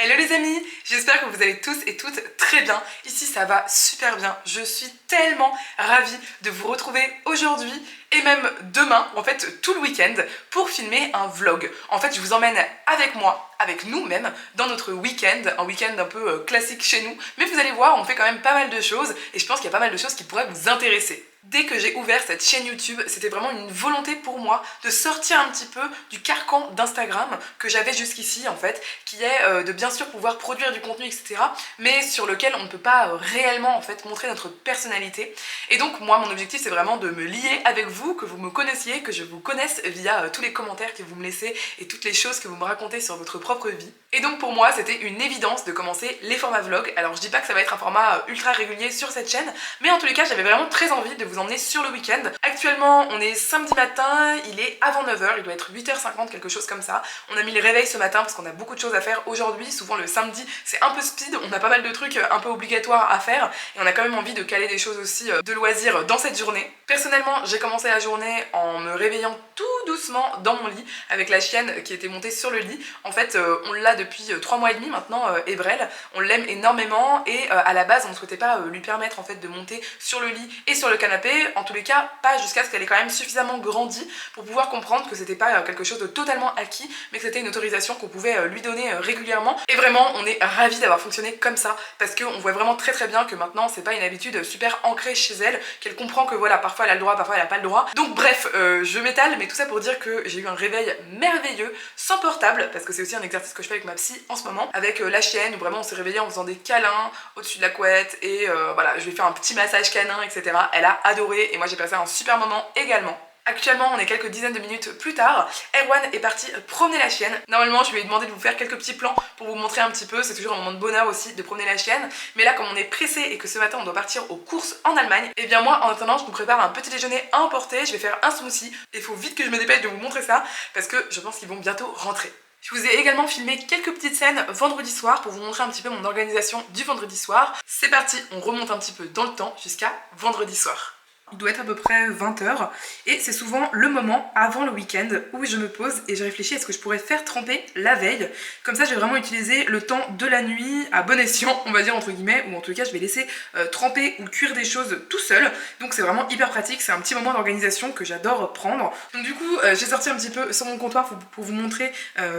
Hello les amis, j'espère que vous allez tous et toutes très bien. Ici ça va super bien, je suis tellement ravie de vous retrouver aujourd'hui et même demain, en fait tout le week-end, pour filmer un vlog. En fait je vous emmène avec moi, avec nous même, dans notre week-end, un week-end un peu classique chez nous. Mais vous allez voir, on fait quand même pas mal de choses et je pense qu'il y a pas mal de choses qui pourraient vous intéresser. Dès que j'ai ouvert cette chaîne YouTube, c'était vraiment une volonté pour moi de sortir un petit peu du carcan d'Instagram que j'avais jusqu'ici en fait, qui est de bien sûr pouvoir produire du contenu etc, mais sur lequel on ne peut pas réellement en fait montrer notre personnalité. Et donc moi mon objectif c'est vraiment de me lier avec vous, que vous me connaissiez, que je vous connaisse via tous les commentaires que vous me laissez et toutes les choses que vous me racontez sur votre propre vie. Et donc pour moi c'était une évidence de commencer les formats vlog. Alors je dis pas que ça va être un format ultra régulier sur cette chaîne, mais en tous les cas j'avais vraiment très envie de vous emmener sur le week-end. Actuellement on est samedi matin, il est avant 9h, il doit être 8h50, quelque chose comme ça. On a mis le réveil ce matin parce qu'on a beaucoup de choses à faire aujourd'hui. Souvent le samedi c'est un peu speed, on a pas mal de trucs un peu obligatoires à faire et on a quand même envie de caler des choses aussi de loisirs dans cette journée. Personnellement j'ai commencé la journée en me réveillant tout doucement dans mon lit avec la chienne qui était montée sur le lit. En fait on l'a depuis 3 mois et demi maintenant, Ebrel, on l'aime énormément et à la base on ne souhaitait pas lui permettre en fait de monter sur le lit et sur le canapé, en tous les cas pas jusqu'à ce qu'elle ait quand même suffisamment grandi pour pouvoir comprendre que c'était pas quelque chose de totalement acquis, mais que c'était une autorisation qu'on pouvait lui donner régulièrement. Et vraiment on est ravis d'avoir fonctionné comme ça parce qu'on voit vraiment très bien que maintenant c'est pas une habitude super ancrée chez elle, qu'elle comprend que voilà parfois elle a le droit, parfois elle a pas le droit. Donc bref, je m'étale, mais tout ça pour dire que j'ai eu un réveil merveilleux sans portable, parce que c'est aussi un exercice que je fais avec ma psy en ce moment, avec la chienne où vraiment on s'est réveillé en faisant des câlins au-dessus de la couette et voilà, je lui ai fait un petit massage canin etc. Elle a adoré et moi j'ai passé un super moment également. Actuellement on est quelques dizaines de minutes plus tard, Erwan est parti promener la chienne. Normalement je lui ai demandé de vous faire quelques petits plans pour vous montrer un petit peu, c'est toujours un moment de bonheur aussi de promener la chienne. Mais là comme on est pressé et que ce matin on doit partir aux courses en Allemagne, et bien moi en attendant je vous prépare un petit déjeuner à emporter, je vais faire un smoothie. Il faut vite que je me dépêche de vous montrer ça parce que je pense qu'ils vont bientôt rentrer. Je vous ai également filmé quelques petites scènes vendredi soir pour vous montrer un petit peu mon organisation du vendredi soir. C'est parti, on remonte un petit peu dans le temps jusqu'à vendredi soir. Il doit être à peu près 20h et c'est souvent le moment avant le week-end où je me pose et je réfléchis à ce que je pourrais faire tremper la veille. Comme ça je vais vraiment utiliser le temps de la nuit à bon escient, on va dire entre guillemets, ou en tout cas je vais laisser tremper ou cuire des choses tout seul. Donc c'est vraiment hyper pratique, c'est un petit moment d'organisation que j'adore prendre. Donc du coup j'ai sorti un petit peu sur mon comptoir pour vous montrer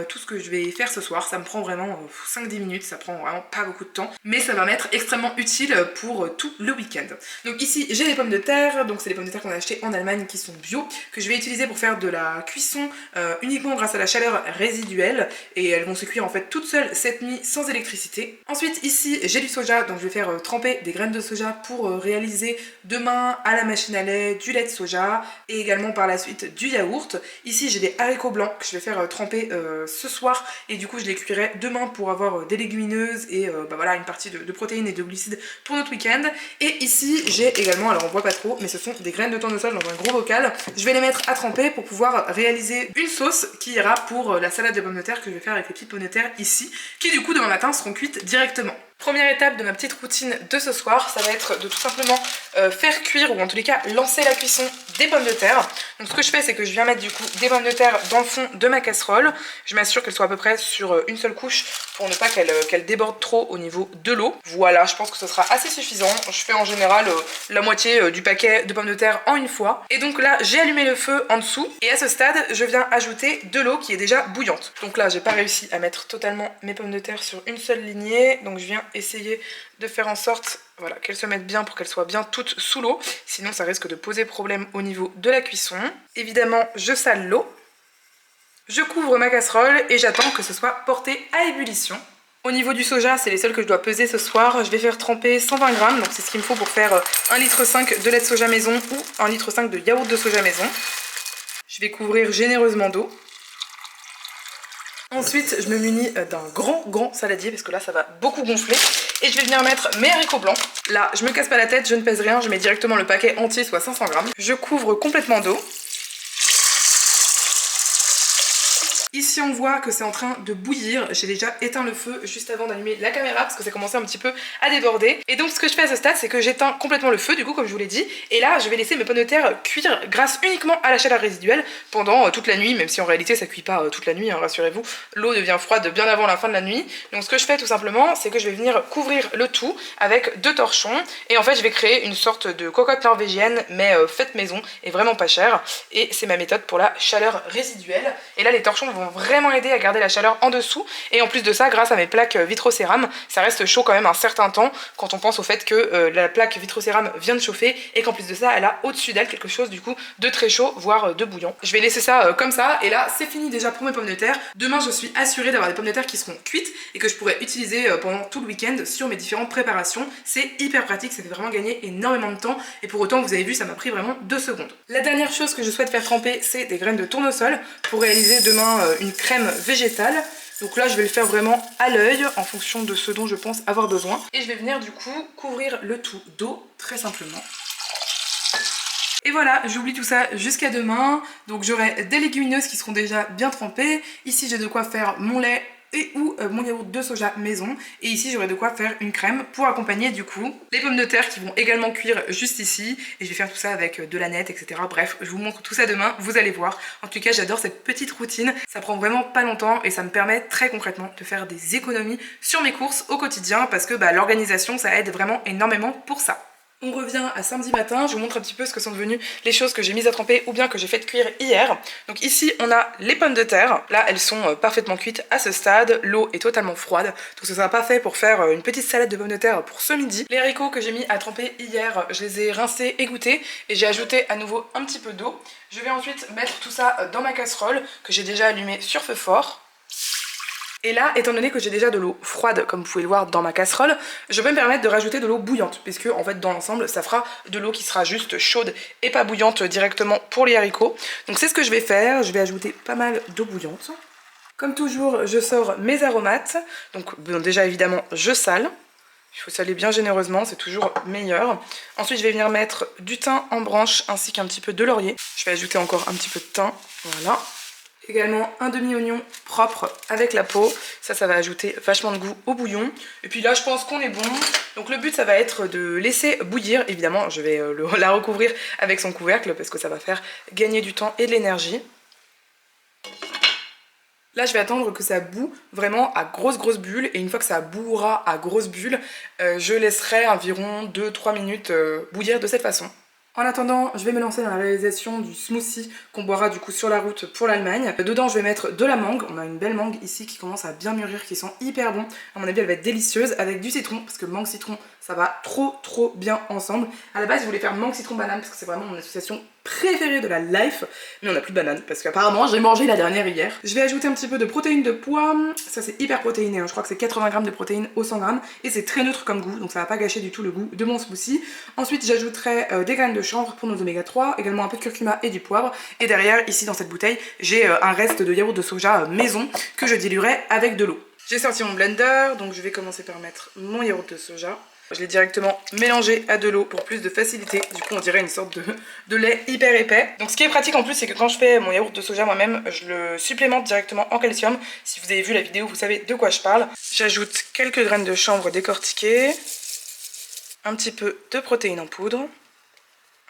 tout ce que je vais faire ce soir. Ça me prend vraiment 5-10 minutes, ça prend vraiment pas beaucoup de temps, mais ça va m'être extrêmement utile pour tout le week-end. Donc ici j'ai les pommes de terre. Donc c'est les pommes de terre qu'on a achetées en Allemagne qui sont bio, que je vais utiliser pour faire de la cuisson uniquement grâce à la chaleur résiduelle, et elles vont se cuire en fait toutes seules cette nuit sans électricité. Ensuite ici j'ai du soja, donc je vais faire tremper des graines de soja pour réaliser demain à la machine à lait du lait de soja et également par la suite du yaourt. Ici j'ai des haricots blancs que je vais faire tremper ce soir et du coup je les cuirai demain pour avoir des légumineuses et bah voilà, une partie de protéines et de glucides pour notre week-end. Et ici j'ai également, alors on voit pas trop, mais ce sont des graines de tournesol dans un gros bocal. Je vais les mettre à tremper pour pouvoir réaliser une sauce qui ira pour la salade de pommes de terre que je vais faire avec les petites pommes de terre ici, qui du coup demain matin seront cuites directement. Première étape de ma petite routine de ce soir, ça va être de tout simplement faire cuire, ou en tous les cas lancer la cuisson des pommes de terre. Donc ce que je fais c'est que je viens mettre du coup des pommes de terre dans le fond de ma casserole. Je m'assure qu'elles soient à peu près sur une seule couche pour ne pas qu'elles débordent trop au niveau de l'eau. Voilà, je pense que ce sera assez suffisant. Je fais en général la moitié du paquet de pommes de terre en une fois. Et donc là j'ai allumé le feu en dessous et à ce stade je viens ajouter de l'eau qui est déjà bouillante. Donc là j'ai pas réussi à mettre totalement mes pommes de terre sur une seule lignée, donc je viens essayer de faire en sorte voilà, qu'elles se mettent bien pour qu'elles soient bien toutes sous l'eau, sinon ça risque de poser problème au niveau de la cuisson. Évidemment je sale l'eau, je couvre ma casserole et j'attends que ce soit porté à ébullition. Au niveau du soja, c'est les seuls que je dois peser ce soir. Je vais faire tremper 120 grammes, donc c'est ce qu'il me faut pour faire 1,5 litre de lait de soja maison ou 1,5 litre de yaourt de soja maison. Je vais couvrir généreusement d'eau. Ensuite, je me munis d'un grand saladier parce que là, ça va beaucoup gonfler. Et je vais venir mettre mes haricots blancs. Là, je me casse pas la tête, je ne pèse rien, je mets directement le paquet entier, soit 500 grammes. Je couvre complètement d'eau. Ici on voit que c'est en train de bouillir, j'ai déjà éteint le feu juste avant d'allumer la caméra parce que ça commençait un petit peu à déborder. Et donc ce que je fais à ce stade, c'est que j'éteins complètement le feu du coup comme je vous l'ai dit. Et là je vais laisser mes pommes de terre cuire grâce uniquement à la chaleur résiduelle pendant toute la nuit, même si en réalité ça cuit pas toute la nuit, hein, rassurez-vous. L'eau devient froide bien avant la fin de la nuit. Donc ce que je fais tout simplement, c'est que je vais venir couvrir le tout avec 2 torchons. Et en fait je vais créer une sorte de cocotte norvégienne mais faite maison et vraiment pas chère. Et c'est ma méthode pour la chaleur résiduelle. Et là les torchons vont vraiment aider à garder la chaleur en dessous. Et en plus de ça, grâce à mes plaques vitrocérame, ça reste chaud quand même un certain temps quand on pense au fait que la plaque vitrocérame vient de chauffer et qu'en plus de ça, elle a au-dessus d'elle quelque chose du coup de très chaud, voire de bouillant. Je vais laisser ça comme ça et là c'est fini déjà pour mes pommes de terre. Demain je suis assurée d'avoir des pommes de terre qui seront cuites et que je pourrai utiliser pendant tout le week-end sur mes différentes préparations. C'est hyper pratique, ça fait vraiment gagner énormément de temps et pour autant vous avez vu ça m'a pris vraiment 2 secondes. La dernière chose que je souhaite faire tremper, c'est des graines de tournesol pour réaliser demain une crème végétale. Donc là je vais le faire vraiment à l'œil en fonction de ce dont je pense avoir besoin. Et je vais venir du coup couvrir le tout d'eau très simplement. Et voilà, j'oublie tout ça jusqu'à demain. Donc j'aurai des légumineuses qui seront déjà bien trempées. Ici j'ai de quoi faire mon lait et ou mon yaourt de soja maison. Et ici j'aurai de quoi faire une crème pour accompagner du coup les pommes de terre qui vont également cuire juste ici. Et je vais faire tout ça avec de la nette, etc. Bref, je vous montre tout ça demain, vous allez voir. En tout cas j'adore cette petite routine, ça prend vraiment pas longtemps et ça me permet très concrètement de faire des économies sur mes courses au quotidien parce que l'organisation ça aide vraiment énormément pour ça. On revient à samedi matin, je vous montre un petit peu ce que sont devenues les choses que j'ai mises à tremper ou bien que j'ai fait cuire hier. Donc ici on a les pommes de terre, là elles sont parfaitement cuites à ce stade, l'eau est totalement froide, donc ce sera parfait pour faire une petite salade de pommes de terre pour ce midi. Les haricots que j'ai mis à tremper hier, je les ai rincés, égouttés et j'ai ajouté à nouveau un petit peu d'eau. Je vais ensuite mettre tout ça dans ma casserole que j'ai déjà allumée sur feu fort. Et là, étant donné que j'ai déjà de l'eau froide, comme vous pouvez le voir dans ma casserole, je peux me permettre de rajouter de l'eau bouillante, puisque en fait dans l'ensemble, ça fera de l'eau qui sera juste chaude et pas bouillante directement pour les haricots. Donc c'est ce que je vais faire, je vais ajouter pas mal d'eau bouillante. Comme toujours, je sors mes aromates, donc bon, déjà évidemment je sale. Il faut saler bien généreusement, c'est toujours meilleur. Ensuite, je vais venir mettre du thym en branche ainsi qu'un petit peu de laurier. Je vais ajouter encore un petit peu de thym, voilà. Également un demi-oignon propre avec la peau, ça va ajouter vachement de goût au bouillon. Et puis là je pense qu'on est bon, donc le but ça va être de laisser bouillir, évidemment je vais la recouvrir avec son couvercle parce que ça va faire gagner du temps et de l'énergie. Là je vais attendre que ça boue vraiment à grosses bulles et une fois que ça bouera à grosses bulles, je laisserai environ 2-3 minutes bouillir de cette façon. En attendant, je vais me lancer dans la réalisation du smoothie qu'on boira du coup sur la route pour l'Allemagne. Dedans, je vais mettre de la mangue. On a une belle mangue ici qui commence à bien mûrir, qui sent hyper bon. À mon avis, elle va être délicieuse avec du citron parce que mangue citron, ça va trop bien ensemble. À la base, je voulais faire mangue citron banane parce que c'est vraiment mon association préférée de la life, mais on n'a plus de banane parce qu'apparemment j'ai mangé la dernière hier. Je vais ajouter un petit peu de protéines de pois, ça c'est hyper protéiné, hein. Je crois que c'est 80 g de protéines au 100 g et c'est très neutre comme goût, donc ça va pas gâcher du tout le goût de mon smoothie. Ensuite j'ajouterai des graines de chanvre pour nos oméga 3, également un peu de curcuma et du poivre, et derrière ici dans cette bouteille j'ai un reste de yaourt de soja maison que je diluerai avec de l'eau. J'ai sorti mon blender, donc je vais commencer par mettre mon yaourt de soja. Je l'ai directement mélangé à de l'eau pour plus de facilité. Du coup on dirait une sorte de lait hyper épais. Donc ce qui est pratique en plus c'est que quand je fais mon yaourt de soja moi-même, je le supplémente directement en calcium. Si vous avez vu la vidéo vous savez de quoi je parle. J'ajoute quelques graines de chanvre décortiquées, un petit peu de protéines en poudre,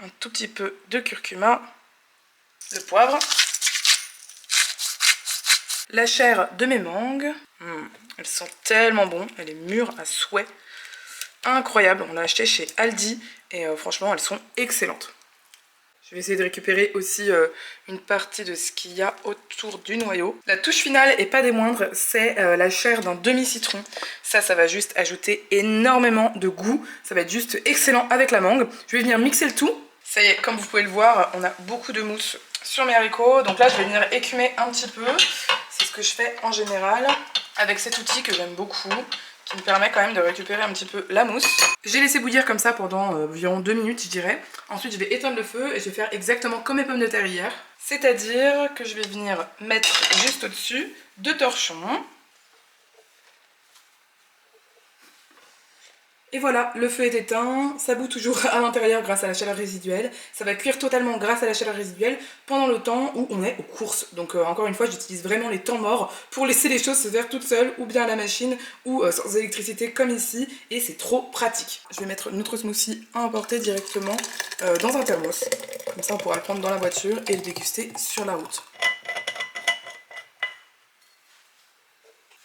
un tout petit peu de curcuma, le poivre, la chair de mes mangues. Elles sentent tellement bon, elle est mûre à souhait. Incroyable, on l'a acheté chez Aldi et franchement elles sont excellentes. Je vais essayer de récupérer aussi une partie de ce qu'il y a autour du noyau. La touche finale et pas des moindres, c'est la chair d'un demi-citron. Ça va juste ajouter énormément de goût, ça va être juste excellent avec la mangue. Je vais venir mixer le tout. Ça y est, comme vous pouvez le voir, on a beaucoup de mousse sur mes haricots. Donc là je vais venir écumer un petit peu, c'est ce que je fais en général avec cet outil que j'aime beaucoup, qui me permet quand même de récupérer un petit peu la mousse. J'ai laissé bouillir comme ça pendant environ 2 minutes je dirais. Ensuite je vais éteindre le feu et je vais faire exactement comme mes pommes de terre hier. C'est-à-dire que je vais venir mettre juste au-dessus 2 torchons. Et voilà, le feu est éteint, ça bout toujours à l'intérieur grâce à la chaleur résiduelle. Ça va cuire totalement grâce à la chaleur résiduelle pendant le temps où on est aux courses. Donc encore une fois, j'utilise vraiment les temps morts pour laisser les choses se faire toutes seules, ou bien à la machine, ou sans électricité comme ici. Et c'est trop pratique. Je vais mettre notre smoothie à emporter directement dans un thermos. Comme ça on pourra le prendre dans la voiture et le déguster sur la route.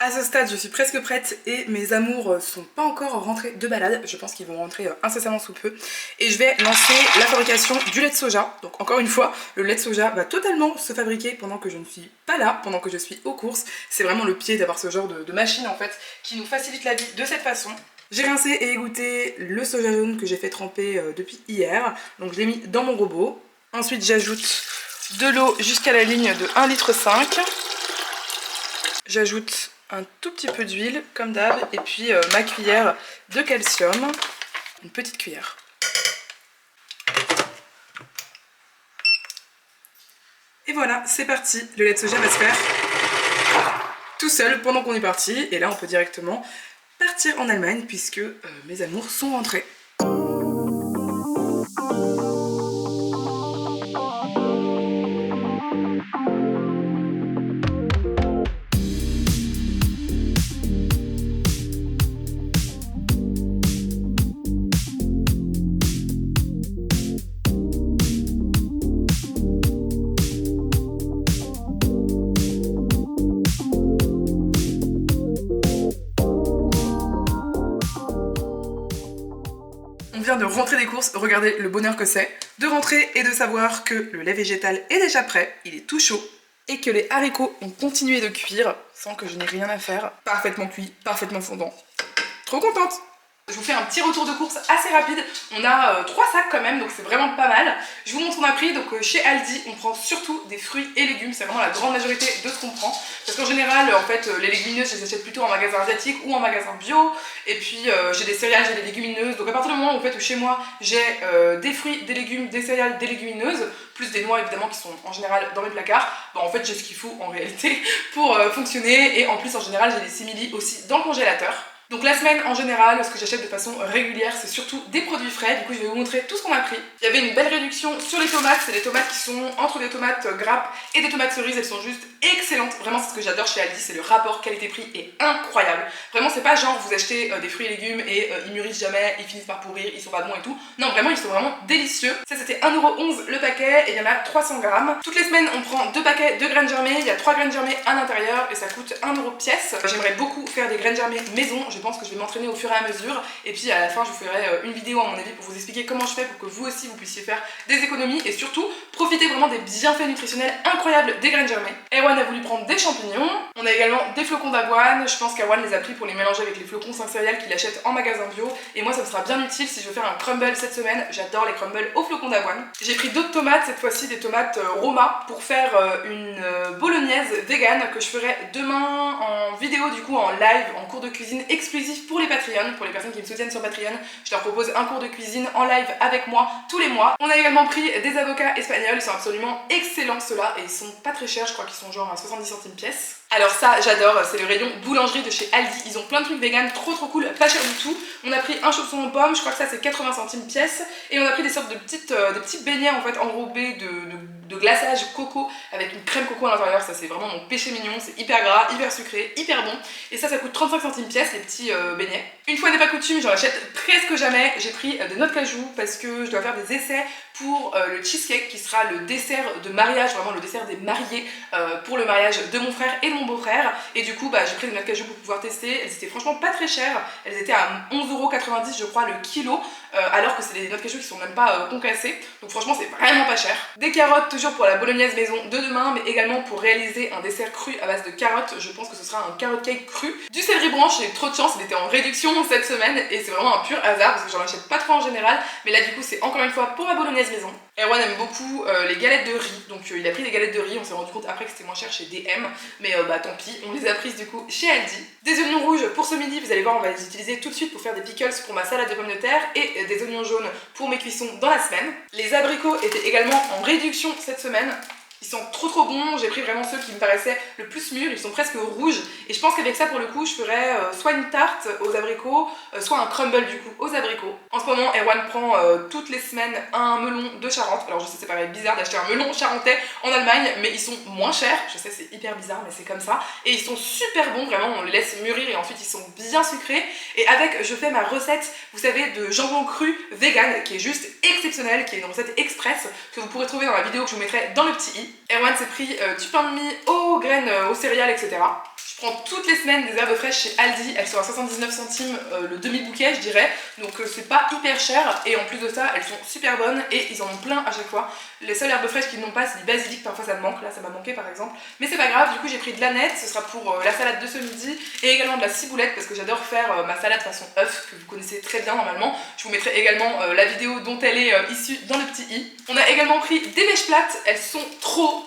À ce stade, je suis presque prête et mes amours sont pas encore rentrés de balade. Je pense qu'ils vont rentrer incessamment sous peu. Et je vais lancer la fabrication du lait de soja. Donc encore une fois, le lait de soja va totalement se fabriquer pendant que je ne suis pas là, pendant que je suis aux courses. C'est vraiment le pied d'avoir ce genre de machine en fait qui nous facilite la vie de cette façon. J'ai rincé et égoutté le soja jaune que j'ai fait tremper depuis hier. Donc je l'ai mis dans mon robot. Ensuite j'ajoute de l'eau jusqu'à la ligne de 1,5 litre. J'ajoute un tout petit peu d'huile comme d'hab et puis ma cuillère de calcium, une petite cuillère. Et voilà, c'est parti, le lait de soja va se faire tout seul pendant qu'on est parti et là on peut directement partir en Allemagne puisque mes amours sont rentrés. On vient de rentrer des courses, regardez le bonheur que c'est de rentrer et de savoir que le lait végétal est déjà prêt, il est tout chaud et que les haricots ont continué de cuire sans que je n'ai rien à faire, parfaitement cuit, parfaitement fondant. Trop contente! Je vous fais un petit retour de course assez rapide. On a 3 sacs quand même, donc c'est vraiment pas mal. Je vous montre ce qu'on a pris. Donc chez Aldi, on prend surtout des fruits et légumes. C'est vraiment la grande majorité de ce qu'on prend. Parce qu'en général, en fait, les légumineuses, je les achète plutôt en magasin asiatique ou en magasin bio. Et puis j'ai des céréales, j'ai des légumineuses. Donc à partir du moment où, en fait, où chez moi, j'ai des fruits, des légumes, des céréales, des légumineuses, plus des noix évidemment qui sont en général dans mes placards, bah, en fait j'ai ce qu'il faut en réalité pour fonctionner. Et en plus, en général, j'ai des simili aussi dans le congélateur. Donc la semaine en général, ce que j'achète de façon régulière, c'est surtout des produits frais. Du coup, je vais vous montrer tout ce qu'on a pris. Il y avait une belle réduction sur les tomates. C'est des tomates qui sont entre des tomates grappes et des tomates cerises. Elles sont juste excellentes. Vraiment, c'est ce que j'adore chez Aldi. C'est le rapport qualité-prix est incroyable. Vraiment, c'est pas genre vous achetez des fruits et légumes et ils mûrissent jamais, ils finissent par pourrir, ils sont pas bons et tout. Non, vraiment, ils sont vraiment délicieux. Ça, c'était 1,11€ le paquet et il y en a 300 grammes. Toutes les semaines, on prend 2 paquets de graines germées. Il y a 3 graines germées à l'intérieur et ça coûte 1€ pièce. J'aimerais beaucoup faire des graines germées maison. Je pense que je vais m'entraîner au fur et à mesure et puis à la fin je vous ferai une vidéo à mon avis pour vous expliquer comment je fais pour que vous aussi vous puissiez faire des économies et surtout profiter vraiment des bienfaits nutritionnels incroyables des graines germées. Erwan a voulu prendre des champignons, on a également des flocons d'avoine. Je pense qu'Erwan les a pris pour les mélanger avec les flocons 5 céréales qu'il achète en magasin bio et moi ça me sera bien utile si je veux faire un crumble cette semaine. J'adore les crumbles aux flocons d'avoine. J'ai pris d'autres tomates, cette fois-ci des tomates Roma pour faire une bolognaise vegan que je ferai demain en vidéo, du coup en live, en cours de cuisine exclusif pour les Patreon, pour les personnes qui me soutiennent sur Patreon. Je leur propose un cours de cuisine en live avec moi tous les mois. On a également pris des avocats espagnols, ils sont absolument excellents ceux-là et ils sont pas très chers, je crois qu'ils sont genre à 70 centimes pièce. Alors ça j'adore, c'est le rayon boulangerie de chez Aldi, ils ont plein de trucs vegan, trop cool, pas cher du tout. On a pris un chausson aux pommes, je crois que ça c'est 80 centimes pièce et on a pris des sortes de petits beignets en fait enrobés de glaçage coco avec une crème coco à l'intérieur. Ça c'est vraiment mon péché mignon, c'est hyper gras, hyper sucré, hyper bon et ça coûte 35 centimes pièce les petits beignets. Une fois n'est pas coutume, j'en achète presque jamais. J'ai pris des noix de cajou parce que je dois faire des essais pour le cheesecake qui sera le dessert de mariage, vraiment le dessert des mariés pour le mariage de mon frère et de mon beau-frère. Et du coup j'ai pris des noix de cajou pour pouvoir tester. Elles étaient franchement pas très chères, elles étaient à 11,90€ je crois le kilo, alors que c'est des noix de cajou qui sont même pas concassées. Donc franchement c'est vraiment pas cher. Des carottes toujours pour la bolognaise maison de demain, mais également pour réaliser un dessert cru à base de carottes. Je pense que ce sera un carrot cake cru. Du céleri branche, j'ai eu trop de chance, il était en réduction cette semaine et c'est vraiment un pur hasard parce que j'en achète pas trop en général, mais là du coup c'est encore une fois pour ma bolognaise maison. Erwan aime beaucoup les galettes de riz, donc il a pris des galettes de riz. On s'est rendu compte après que c'était moins cher chez DM, mais tant pis, on les a prises du coup chez Aldi. Des oignons rouges pour ce midi, vous allez voir, on va les utiliser tout de suite pour faire des pickles pour ma salade de pommes de terre et des oignons jaunes pour mes cuissons dans la semaine. Les abricots étaient également en réduction cette semaine. Ils sont trop bons, j'ai pris vraiment ceux qui me paraissaient le plus mûrs, ils sont presque rouges. Et je pense qu'avec ça, pour le coup, je ferais soit une tarte aux abricots, soit un crumble du coup aux abricots. En ce moment, Erwan prend toutes les semaines un melon de Charente. Alors je sais, c'est paraît bizarre d'acheter un melon charentais en Allemagne, mais ils sont moins chers. Je sais, c'est hyper bizarre, mais c'est comme ça. Et ils sont super bons, vraiment, on les laisse mûrir et ensuite ils sont bien sucrés. Et avec, je fais ma recette, vous savez, de jambon cru vegan, qui est juste exceptionnelle, qui est une recette express, que vous pourrez trouver dans la vidéo que je vous mettrai dans le petit i. Erwan s'est pris du pain de mie aux graines, aux céréales, etc. Je prends toutes les semaines des herbes fraîches chez Aldi, elles sont à 79 centimes le demi-bouquet je dirais, donc c'est pas hyper cher et en plus de ça elles sont super bonnes et ils en ont plein à chaque fois. Les seules herbes fraîches qu'ils n'ont pas c'est du basilic, parfois ça me manque, là ça m'a manqué par exemple, mais c'est pas grave, du coup j'ai pris de l'aneth, ce sera pour la salade de ce midi et également de la ciboulette parce que j'adore faire ma salade façon œuf que vous connaissez très bien normalement. Je vous mettrai également la vidéo dont elle est issue dans le petit i. On a également pris des mèches plates, elles sont trop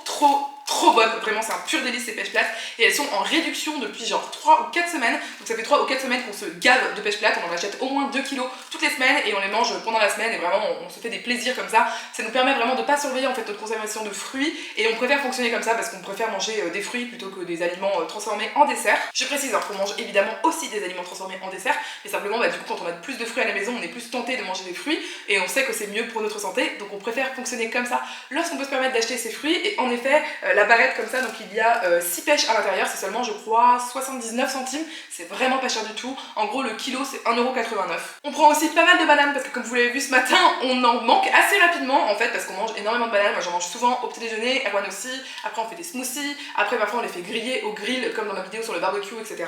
bonnes, vraiment c'est un pur délice ces pêches plates et elles sont en réduction depuis genre 3 ou 4 semaines, donc ça fait 3 ou 4 semaines qu'on se gave de pêches plates, on en achète au moins 2 kilos toutes les semaines et on les mange pendant la semaine et vraiment on se fait des plaisirs comme ça nous permet vraiment de pas surveiller en fait notre consommation de fruits et on préfère fonctionner comme ça parce qu'on préfère manger des fruits plutôt que des aliments transformés en dessert. Je précise qu'on mange évidemment aussi des aliments transformés en dessert mais simplement du coup quand on a plus de fruits à la maison on est plus tenté de manger des fruits et on sait que c'est mieux pour notre santé donc on préfère fonctionner comme ça lorsqu'on peut se permettre d'acheter ces fruits et en effet la barrette comme ça, donc il y a 6 pêches à l'intérieur, c'est seulement je crois 79 centimes, c'est vraiment pas cher du tout, en gros le kilo c'est 1,89€. On prend aussi pas mal de bananes parce que comme vous l'avez vu ce matin, on en manque assez rapidement en fait parce qu'on mange énormément de bananes, moi j'en mange souvent au petit déjeuner, Erwan aussi, après on fait des smoothies, après parfois on les fait griller au grill comme dans ma vidéo sur le barbecue etc.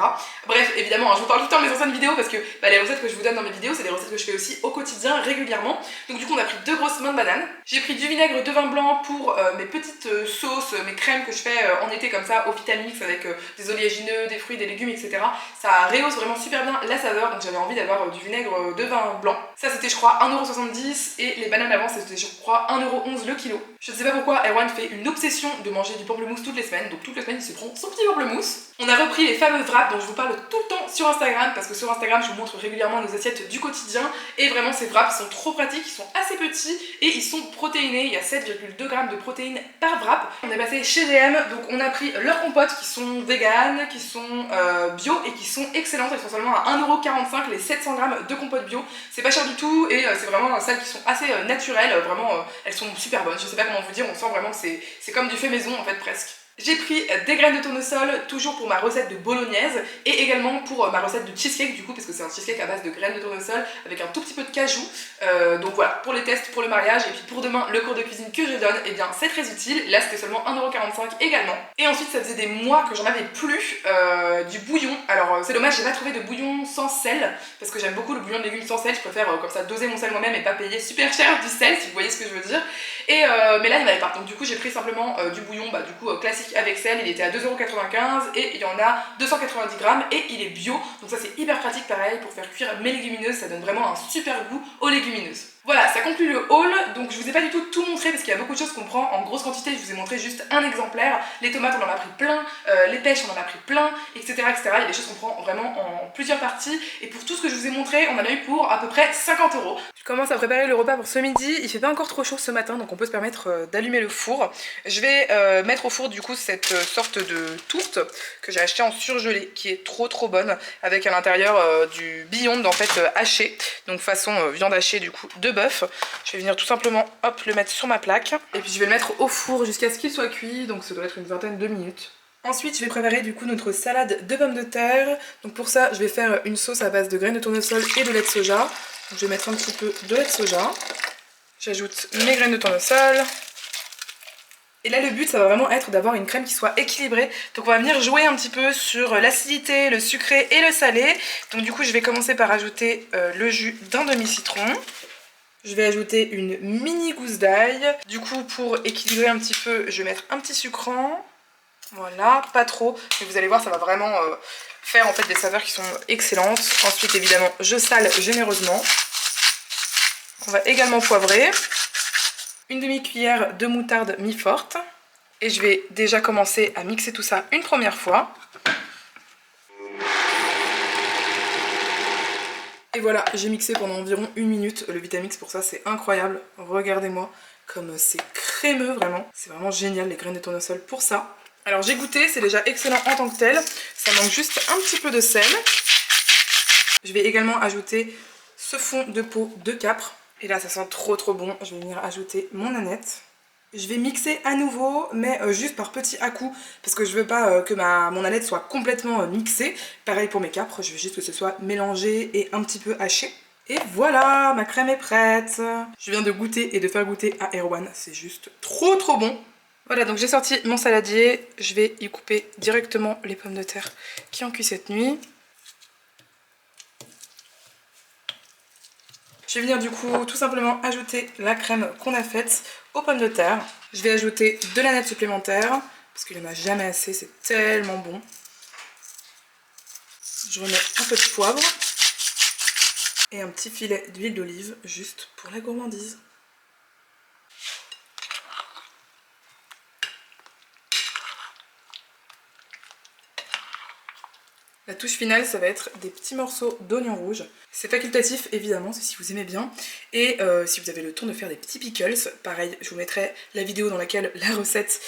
Bref évidemment je vous parle tout le temps de mes anciennes vidéos parce que les recettes que je vous donne dans mes vidéos c'est des recettes que je fais aussi au quotidien régulièrement, donc du coup on a pris 2 grosses mains de bananes, j'ai pris du vinaigre de vin blanc pour mes petites sauces, mes crèmes que je fais en été comme ça au Vitamix avec des oléagineux, des fruits, des légumes etc. Ça rehausse vraiment super bien la saveur donc j'avais envie d'avoir du vinaigre de vin blanc. Ça c'était je crois 1,70€ et les bananes avant c'était je crois 1,11€ le kilo. Je ne sais pas pourquoi Erwan fait une obsession de manger du pamplemousse toutes les semaines donc toutes les semaines il se prend son petit pamplemousse. On a repris les fameux wraps dont je vous parle tout le temps sur Instagram parce que sur Instagram je vous montre régulièrement nos assiettes du quotidien et vraiment ces wraps sont trop pratiques, ils sont assez petits et ils sont protéinés, il y a 7,2 g de protéines par wrap. On est passé chez DM donc on a pris leurs compotes qui sont véganes, qui sont bio et qui sont excellentes, elles sont seulement à 1,45€ les 700 g de compote bio, c'est pas cher du tout et c'est vraiment celles qui sont assez naturelles, vraiment elles sont super bonnes, je sais pas comment vous dire, on sent vraiment que c'est comme du fait maison en fait presque. J'ai pris des graines de tournesol, toujours pour ma recette de bolognaise et également pour ma recette de cheesecake du coup parce que c'est un cheesecake à base de graines de tournesol avec un tout petit peu de cajou. Donc voilà, pour les tests, pour le mariage et puis pour demain le cours de cuisine que je donne, et bien c'est très utile. Là c'était seulement 1,45€ également. Et ensuite ça faisait des mois que j'en avais plus du bouillon. Alors c'est dommage, j'ai pas trouvé de bouillon sans sel parce que j'aime beaucoup le bouillon de légumes sans sel. Je préfère comme ça doser mon sel moi-même et pas payer super cher du sel si vous voyez ce que je veux dire. Et mais là il n'y en avait pas, donc du coup j'ai pris simplement du bouillon du coup classique avec sel, il était à 2,95€ et il y en a 290 g et il est bio, donc ça c'est hyper pratique pareil pour faire cuire mes légumineuses, ça donne vraiment un super goût aux légumineuses. Voilà, ça conclut le haul, donc je vous ai pas du tout montré parce qu'il y a beaucoup de choses qu'on prend en grosse quantité, je vous ai montré juste un exemplaire, les tomates on en a pris plein, les pêches on en a pris plein, etc. Il y a des choses qu'on prend vraiment en plusieurs parties et pour tout ce que je vous ai montré, on en a eu pour à peu près 50€. Je commence à préparer le repas pour ce midi, il fait pas encore trop chaud ce matin donc on peut se permettre d'allumer le four. Je vais mettre au four du coup cette sorte de tourte que j'ai acheté en surgelé qui est trop bonne avec à l'intérieur du Beyond en fait haché, donc façon viande hachée du coup de bœuf. Je vais venir tout simplement hop le mettre sur ma plaque et puis je vais le mettre au four jusqu'à ce qu'il soit cuit, donc ça doit être une vingtaine de minutes. Ensuite je vais préparer du coup notre salade de pommes de terre, donc pour ça je vais faire une sauce à base de graines de tournesol et de lait de soja. Donc, je vais mettre un petit peu de lait de soja, j'ajoute mes graines de tournesol. Et là le but ça va vraiment être d'avoir une crème qui soit équilibrée. Donc on va venir jouer un petit peu sur l'acidité, le sucré et le salé. Donc du coup je vais commencer par ajouter le jus d'un demi-citron. Je vais ajouter une mini gousse d'ail. Du coup pour équilibrer un petit peu je vais mettre un petit sucrant. Voilà, pas trop. Mais vous allez voir ça va vraiment faire en fait des saveurs qui sont excellentes. Ensuite évidemment je sale généreusement. On va également poivrer. Une demi-cuillère de moutarde mi-forte et je vais déjà commencer à mixer tout ça une première fois. Et voilà, j'ai mixé pendant environ 1 minute. Le Vitamix pour ça c'est incroyable, regardez-moi comme c'est crémeux vraiment. C'est vraiment génial les graines de tournesol pour ça. Alors j'ai goûté, c'est déjà excellent en tant que tel. Ça manque juste un petit peu de sel. Je vais également ajouter ce fond de peau de capre. Et là ça sent trop bon. Je vais venir ajouter mon aneth. Je vais mixer à nouveau, mais juste par petits à-coups, parce que je veux pas que mon aneth soit complètement mixée. Pareil pour mes capres, je veux juste que ce soit mélangé et un petit peu haché. Et voilà, ma crème est prête. Je viens de goûter et de faire goûter à Erwan, c'est juste trop bon. Voilà, donc j'ai sorti mon saladier, je vais y couper directement les pommes de terre qui ont cuit cette nuit. Je vais venir du coup tout simplement ajouter la crème qu'on a faite aux pommes de terre. Je vais ajouter de la nette supplémentaire parce qu'il n'y en a jamais assez, c'est tellement bon. Je remets un peu de poivre et un petit filet d'huile d'olive juste pour la gourmandise. La touche finale, ça va être des petits morceaux d'oignon rouge. C'est facultatif évidemment, c'est si vous aimez bien. Et si vous avez le temps de faire des petits pickles, pareil, je vous mettrai la vidéo dans laquelle la recette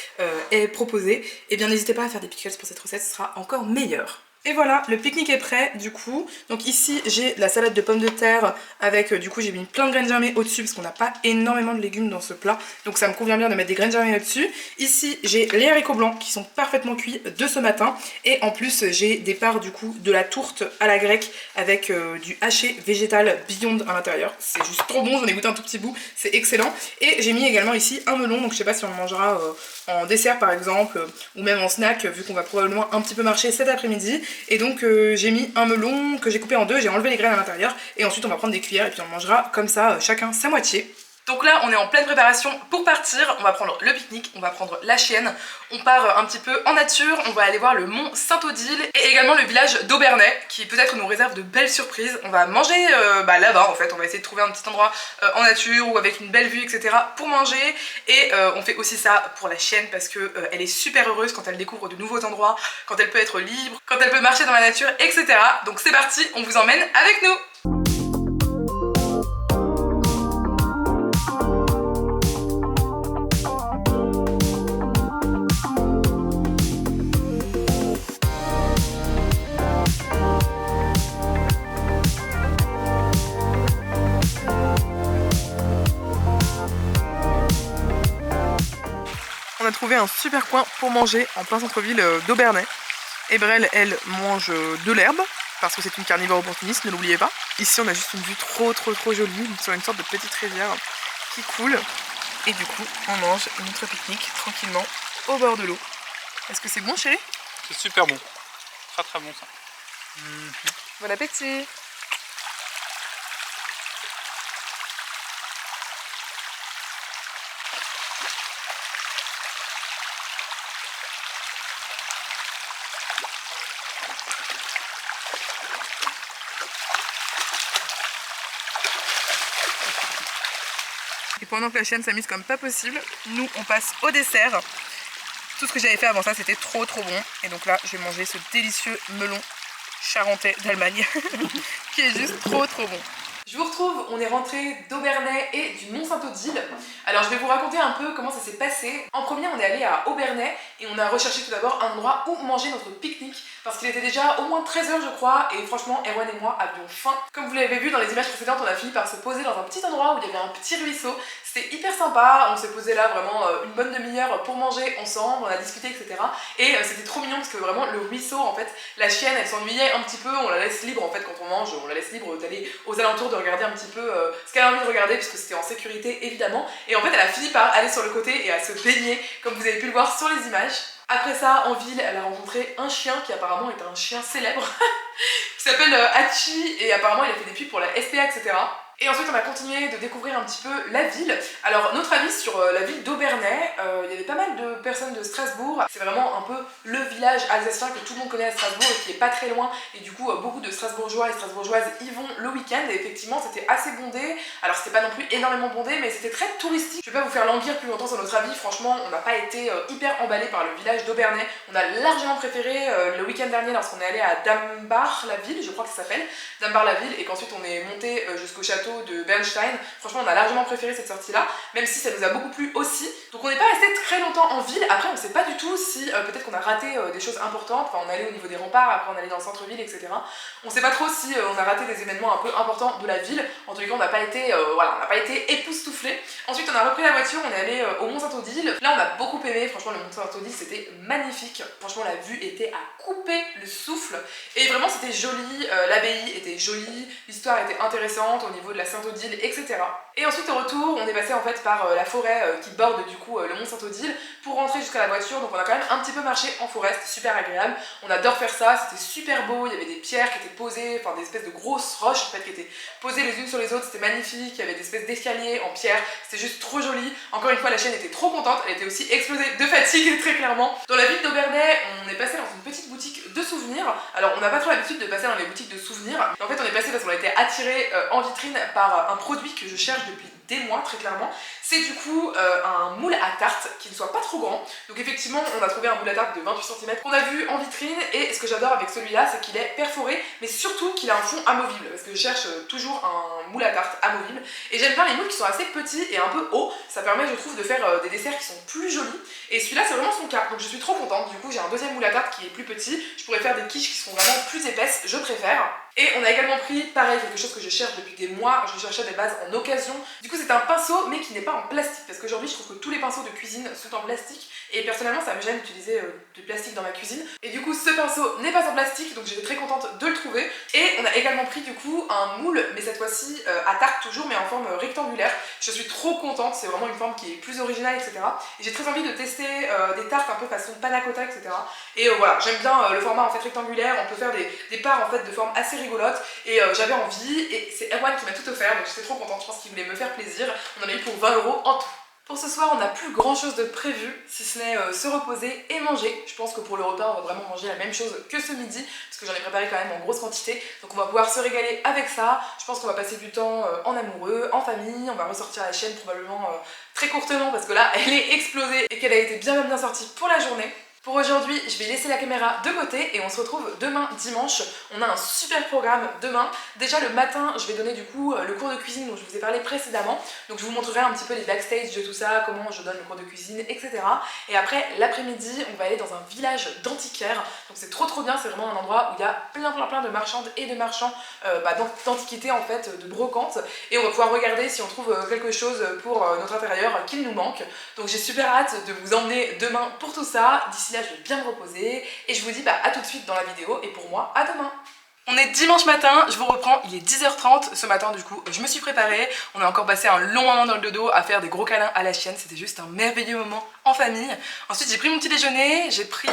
est proposée. Et bien n'hésitez pas à faire des pickles pour cette recette, ce sera encore meilleur. Et voilà, le pique-nique est prêt du coup. Donc ici j'ai la salade de pommes de terre avec du coup j'ai mis plein de graines germées au-dessus parce qu'on n'a pas énormément de légumes dans ce plat. Donc ça me convient bien de mettre des graines germées au-dessus. Ici j'ai les haricots blancs qui sont parfaitement cuits de ce matin. Et en plus j'ai des parts du coup de la tourte à la grecque avec du haché végétal Beyond à l'intérieur. C'est juste trop bon, j'en ai goûté un tout petit bout, c'est excellent. Et j'ai mis également ici un melon, donc je sais pas si on le mangera en dessert par exemple ou même en snack vu qu'on va probablement un petit peu marcher cet après-midi. Et donc j'ai mis un melon que j'ai coupé en deux, j'ai enlevé les graines à l'intérieur et ensuite on va prendre des cuillères et puis on mangera comme ça chacun sa moitié. Donc là on est en pleine préparation pour partir, on va prendre le pique-nique, on va prendre la chienne, on part un petit peu en nature, on va aller voir le mont Saint-Odile et également le village d'Aubernais qui peut-être nous réserve de belles surprises. On va manger là-bas en fait, on va essayer de trouver un petit endroit en nature ou avec une belle vue etc pour manger et on fait aussi ça pour la chienne parce que elle est super heureuse quand elle découvre de nouveaux endroits, quand elle peut être libre, quand elle peut marcher dans la nature etc. Donc c'est parti, on vous emmène avec nous. On a trouvé un super coin pour manger en plein centre-ville d'Aubernais. Ebrel, elle, mange de l'herbe parce que c'est une carnivore opportuniste, ne l'oubliez pas. Ici, on a juste une vue trop jolie sur une sorte de petite rivière qui coule. Et du coup, on mange notre pique-nique tranquillement au bord de l'eau. Est-ce que c'est bon, chérie? C'est super bon. Très bon ça. Bon appétit! Et pendant que la chienne s'amuse comme pas possible, nous on passe au dessert. Tout ce que j'avais fait avant ça c'était trop bon. Et donc là je vais manger ce délicieux melon charentais d'Allemagne qui est juste trop bon. Je vous retrouve, on est rentré d'Aubernais et du Mont Saint-Odile. Alors je vais vous raconter un peu comment ça s'est passé. En premier on est allé à Aubernais et on a recherché tout d'abord un endroit où manger notre pique-nique parce qu'il était déjà au moins 13 h je crois et franchement Erwan et moi avions faim. Comme vous l'avez vu dans les images précédentes, on a fini par se poser dans un petit endroit où il y avait un petit ruisseau. C'était hyper sympa, on s'est posé là vraiment une bonne demi-heure pour manger ensemble, on a discuté etc. Et c'était trop mignon parce que vraiment le ruisseau en fait, la chienne elle s'ennuyait un petit peu, on la laisse libre en fait quand on mange, on la laisse libre d'aller aux alentours, de regarder un petit peu ce qu'elle a envie de regarder puisque c'était en sécurité évidemment. Et en fait elle a fini par aller sur le côté et à se baigner comme vous avez pu le voir sur les images. Après ça, en ville, elle a rencontré un chien qui apparemment est un chien célèbre qui s'appelle Hachi et apparemment il a fait des pubs pour la SPA etc. Et ensuite on a continué de découvrir un petit peu la ville. Alors notre avis sur la ville d'Aubernais, il y avait pas mal de personnes de Strasbourg. C'est vraiment un peu le village alsacien que tout le monde connaît à Strasbourg et qui est pas très loin. Et du coup beaucoup de Strasbourgeois et Strasbourgeoises y vont le week-end. Et effectivement c'était assez bondé. Alors c'était pas non plus énormément bondé mais c'était très touristique. Je vais pas vous faire languir plus longtemps sur notre avis. Franchement on n'a pas été hyper emballé par le village d'Aubernais. On a largement préféré le week-end dernier lorsqu'on est allé à Dambach, la ville. ville, je crois que ça s'appelle, d'Ambar-la-Ville, et qu'ensuite on est monté jusqu'au château de Bernstein. Franchement, on a largement préféré cette sortie-là, même si ça nous a beaucoup plu aussi. Donc on n'est pas resté très longtemps en ville. Après, on sait pas du tout si peut-être qu'on a raté des choses importantes. Enfin, on allait au niveau des remparts, après on allait dans le centre-ville, etc. On sait pas trop si on a raté des événements un peu importants de la ville. En tous les cas, on n'a pas été, voilà, on n'a pas été époustouflés. Ensuite, on a repris la voiture, on est allé au Mont-Saint-Odile. Là, on a beaucoup aimé. Franchement, le Mont-Saint-Odile, c'était magnifique. Franchement, la vue était à couper le souffle. Et vraiment, c'était joli. L'abbaye était jolie. L'histoire était intéressante au niveau de la Saint-Odile, etc. Et ensuite, au retour, on est passé en fait par la forêt qui borde du coup le Mont-Saint-Odile pour rentrer jusqu'à la voiture. Donc, on a quand même un petit peu marché en forêt. C'était super agréable. On adore faire ça. C'était super beau. Il y avait des pierres qui étaient posées, enfin des espèces de grosses roches en fait qui étaient posées les unes sur les autres. C'était magnifique. Il y avait des espèces d'escaliers en pierre. C'était juste trop joli. Encore une fois, la chienne était trop contente. Elle était aussi explosée de fatigue, très clairement. Dans la ville d'Aubernais, on est passé dans une petite boutique de souvenirs. Alors, on n'a pas trop l'habitude de passer dans les boutiques de souvenirs. Mais en fait, on est passé parce qu'on a été attiré en vitrine par un produit que je cherche depuis des mois, très clairement. C'est du coup un moule à tarte qui ne soit pas trop grand. Donc effectivement, on a trouvé un moule à tarte de 28 cm qu'on a vu en vitrine. Et ce que j'adore avec celui-là, c'est qu'il est perforé, mais surtout qu'il a un fond amovible. Parce que je cherche toujours un moule à tarte amovible. Et j'aime bien les moules qui sont assez petits et un peu hauts. Ça permet, je trouve, de faire des desserts qui sont plus jolis. Et celui-là, c'est vraiment son cas. Donc je suis trop contente. Du coup, j'ai un deuxième moule à tarte qui est plus petit. Je pourrais faire des quiches qui sont vraiment plus épaisses. Je préfère. Et on a également pris, pareil, quelque chose que je cherche depuis des mois. Je cherchais des bases en occasion. Du coup, c'est un pinceau, mais qui n'est pas en plastique. Parce qu'aujourd'hui, je trouve que tous les pinceaux de cuisine sont en plastique. Et personnellement, ça me gêne d'utiliser du plastique dans ma cuisine. Et du coup, ce pinceau n'est pas en plastique. Donc j'étais très contente de le trouver. Et on a également pris, du coup, un moule, mais cette fois-ci à tarte toujours, mais en forme rectangulaire. Je suis trop contente. C'est vraiment une forme qui est plus originale, etc. Et j'ai très envie de tester des tartes un peu façon panna cotta, etc. Et voilà, j'aime bien le format en fait rectangulaire. On peut faire des parts en fait de forme assez rigolote. Et j'avais envie. Et c'est Erwan qui m'a tout offert. Donc j'étais trop contente. Je pense qu'il voulait me faire plaisir. On en a eu pour 20 € en tout. Pour ce soir, on n'a plus grand chose de prévu, si ce n'est se reposer et manger. Je pense que pour le repas, on va vraiment manger la même chose que ce midi, parce que j'en ai préparé quand même en grosse quantité. Donc on va pouvoir se régaler avec ça. Je pense qu'on va passer du temps en amoureux, en famille. On va ressortir la chaîne probablement très courtement, parce que là, elle est explosée et qu'elle a été bien sortie pour la journée. Pour aujourd'hui, je vais laisser la caméra de côté et on se retrouve demain dimanche. On a un super programme demain. Déjà le matin, je vais donner du coup le cours de cuisine dont je vous ai parlé précédemment. Donc je vous montrerai un petit peu les backstage de tout ça, comment je donne le cours de cuisine, etc. Et après, l'après-midi, on va aller dans un village d'antiquaires. Donc c'est trop bien, c'est vraiment un endroit où il y a plein de marchandes et de marchands d'antiquités en fait, de brocantes. Et on va pouvoir regarder si on trouve quelque chose pour notre intérieur qu'il nous manque. Donc j'ai super hâte de vous emmener demain pour tout ça. D'ici là, je vais bien me reposer et je vous dis à tout de suite dans la vidéo et pour moi, à demain. On est dimanche matin, je vous reprends, il est 10h30. Ce matin du coup, je me suis préparée. On a encore passé un long moment dans le dodo à faire des gros câlins à la chienne. C'était juste un merveilleux moment en famille. Ensuite j'ai pris mon petit déjeuner, j'ai pris,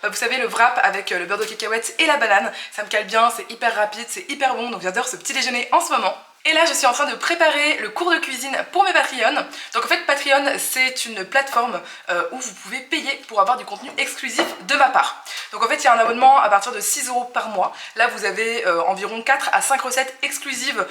vous savez, le wrap avec le beurre de cacahuète et la banane. Ça me cale bien, c'est hyper rapide, c'est hyper bon, donc j'adore ce petit déjeuner en ce moment. Et là, je suis en train de préparer le cours de cuisine pour mes Patreons. Donc en fait, Patreon, c'est une plateforme où vous pouvez payer pour avoir du contenu exclusif de ma part. Donc en fait, il y a un abonnement à partir de 6 € par mois. Là, vous avez environ 4 à 5 recettes exclusives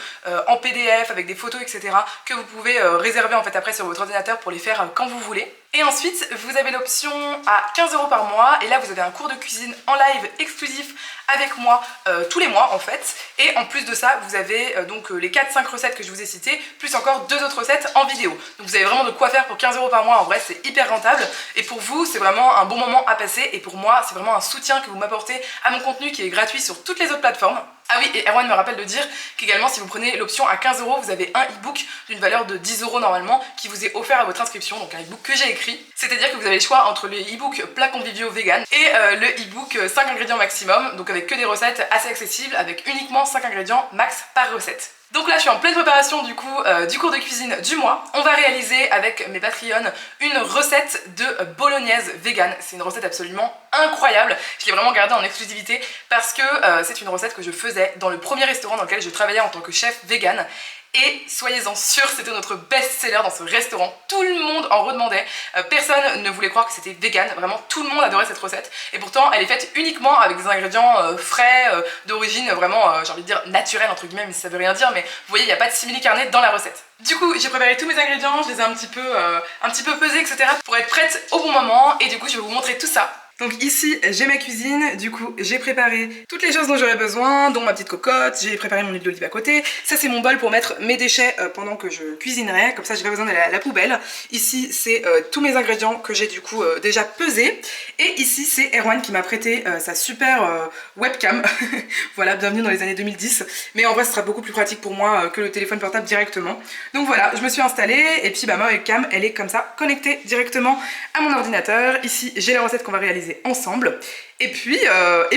en PDF avec des photos, etc. que vous pouvez réserver en fait après sur votre ordinateur pour les faire quand vous voulez. Et ensuite, vous avez l'option à 15 € par mois. Et là, vous avez un cours de cuisine en live exclusif avec moi tous les mois en fait. Et en plus de ça, vous avez donc les 4-5 recettes que je vous ai citées, plus encore 2 autres recettes en vidéo. Donc vous avez vraiment de quoi faire pour 15 € par mois. En vrai, c'est hyper rentable. Et pour vous, c'est vraiment un bon moment à passer. Et pour moi, c'est vraiment un soutien que vous m'apportez à mon contenu qui est gratuit sur toutes les autres plateformes. Ah oui, et Erwan me rappelle de dire qu'également si vous prenez l'option à 15 €, vous avez un e-book d'une valeur de 10 € normalement qui vous est offert à votre inscription, donc un e-book que j'ai écrit. C'est-à-dire que vous avez le choix entre le e-book plats conviviaux vegan et le e-book 5 ingrédients maximum, donc avec que des recettes assez accessibles, avec uniquement 5 ingrédients max par recette. Donc là je suis en pleine préparation du coup du cours de cuisine du mois. On va réaliser avec mes Patreons une recette de bolognaise vegan. C'est une recette absolument incroyable. Je l'ai vraiment gardée en exclusivité parce que c'est une recette que je faisais dans le premier restaurant dans lequel je travaillais en tant que chef vegan. Et soyez-en sûrs, c'était notre best-seller dans ce restaurant. Tout le monde en redemandait. Personne ne voulait croire que c'était vegan. Vraiment, tout le monde adorait cette recette. Et pourtant, elle est faite uniquement avec des ingrédients frais, d'origine vraiment, j'ai envie de dire, naturelle, entre guillemets, mais ça veut rien dire. Mais vous voyez, il n'y a pas de simili-carné dans la recette. Du coup, j'ai préparé tous mes ingrédients, je les ai un petit peu pesés, etc. pour être prête au bon moment. Et du coup, je vais vous montrer tout ça. Donc ici j'ai ma cuisine, du coup j'ai préparé toutes les choses dont j'aurais besoin, dont ma petite cocotte, j'ai préparé mon huile d'olive à côté. Ça c'est mon bol pour mettre mes déchets pendant que je cuisinerai, comme ça j'ai pas besoin d'aller à la poubelle. Ici c'est tous mes ingrédients que j'ai du coup déjà pesés. Et ici c'est Erwan qui m'a prêté sa super webcam. Voilà, bienvenue dans les années 2010. Mais en vrai ce sera beaucoup plus pratique pour moi que le téléphone portable directement. Donc voilà, je me suis installée et puis bah, ma webcam elle est comme ça connectée directement à mon ordinateur. Ici j'ai la recette qu'on va réaliser ensemble et puis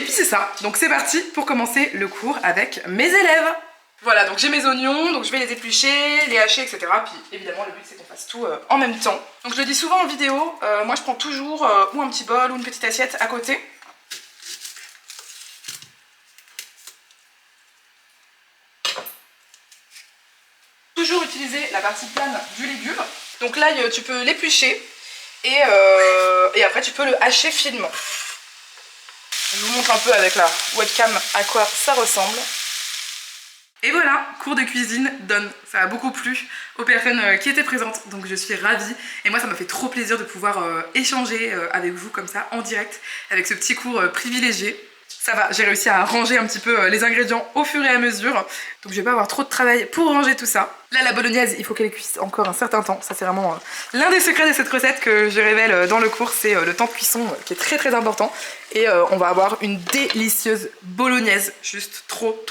c'est ça, donc c'est parti pour commencer le cours avec mes élèves. Voilà, donc j'ai mes oignons, donc je vais les éplucher, les hacher, etc. Puis évidemment le but c'est qu'on fasse tout en même temps. Donc je le dis souvent en vidéo, moi je prends toujours ou un petit bol ou une petite assiette à côté. Toujours utiliser la partie plane du légume. Donc l'ail tu peux l'éplucher et après tu peux le hacher finement. Je vous montre un peu avec la webcam à quoi ça ressemble. Et voilà, cours de cuisine done. Ça a beaucoup plu aux personnes qui étaient présentes, donc je suis ravie. Et moi ça m'a fait trop plaisir de pouvoir échanger avec vous comme ça en direct avec ce petit cours privilégié. Ça va, j'ai réussi à ranger un petit peu les ingrédients au fur et à mesure. Donc je vais pas avoir trop de travail pour ranger tout ça. Là la bolognaise, il faut qu'elle cuise encore un certain temps. Ça c'est vraiment l'un des secrets de cette recette que je révèle dans le cours. C'est le temps de cuisson qui est très important. Et on va avoir une délicieuse bolognaise. Juste trop